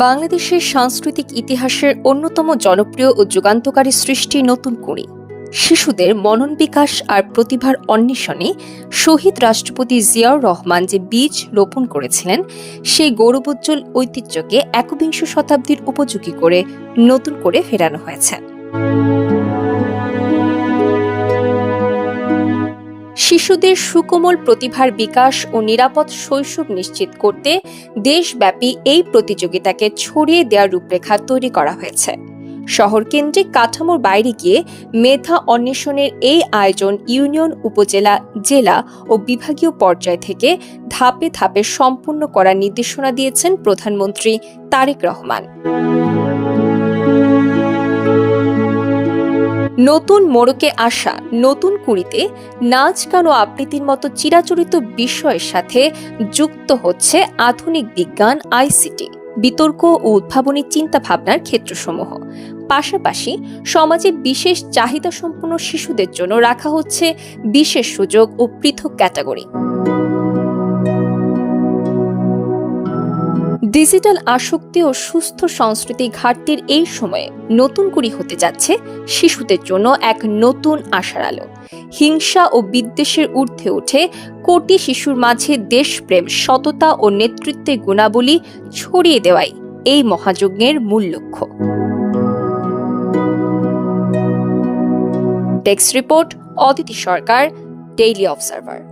বাংলাদেশের সাংস্কৃতিক ইতিহাসের অন্যতম জনপ্রিয় ও যুগান্তকারী সৃষ্টি নতুন কুড়ি। শিশুদের মনন বিকাশ আর প্রতিভার অন্বেষণে শহীদ রাষ্ট্রপতি জিয়াউর রহমান যে বীজ রোপণ করেছিলেন, সেই গৌরবোজ্জ্বল ঐতিহ্যকে একবিংশ শতাব্দীর উপযোগী করে নতুন করে ফেরানো হয়েছে। শিশুদের সুকোমল প্রতিভার বিকাশ ও নিরাপদ শৈশব নিশ্চিত করতে দেশব্যাপী এই প্রতিযোগিতাকে ছড়িয়ে দেওয়ার রূপরেখা তৈরি করা হয়েছে। শহরকেন্দ্রিক কাঠামোর বাইরে গিয়ে মেধা অন্বেষণের এই আয়োজন ইউনিয়ন, উপজেলা, জেলা ও বিভাগীয় পর্যায় থেকে ধাপে ধাপে সম্পূর্ণ করার নির্দেশনা দিয়েছেন প্রধানমন্ত্রী তারেক রহমান। নতুন মোড়কে আসা নতুন কুড়িতে নাচ, গান ও আবৃত্তির মতো চিরাচরিত বিষয়ের সাথে যুক্ত হচ্ছে আধুনিক বিজ্ঞান, আইসিটি, বিতর্ক ও উদ্ভাবনী চিন্তাভাবনার ক্ষেত্রসমূহ। পাশাপাশি সমাজে বিশেষ চাহিদা সম্পন্ন শিশুদের জন্য রাখা হচ্ছে বিশেষ সুযোগ ও পৃথক ক্যাটাগরি। ডিজিটাল আসক্তি ও সুস্থ সংস্কৃতি ঘাটতির এই সময়ে নতুন কুড়ি হতে যাচ্ছে শিশুদের জন্য এক নতুন আশার আলো। হিংসা ও বিদ্বেষের ঊর্ধ্বে উঠে কোটি শিশুর মাঝে দেশপ্রেম, সততা ও নেতৃত্বের গুণাবলী ছড়িয়ে দেওয়াই এই মহাযজ্ঞের মূল লক্ষ্য। ডেস্ক রিপোর্ট, অদিতি সরকার, ডেইলি অবজারভার।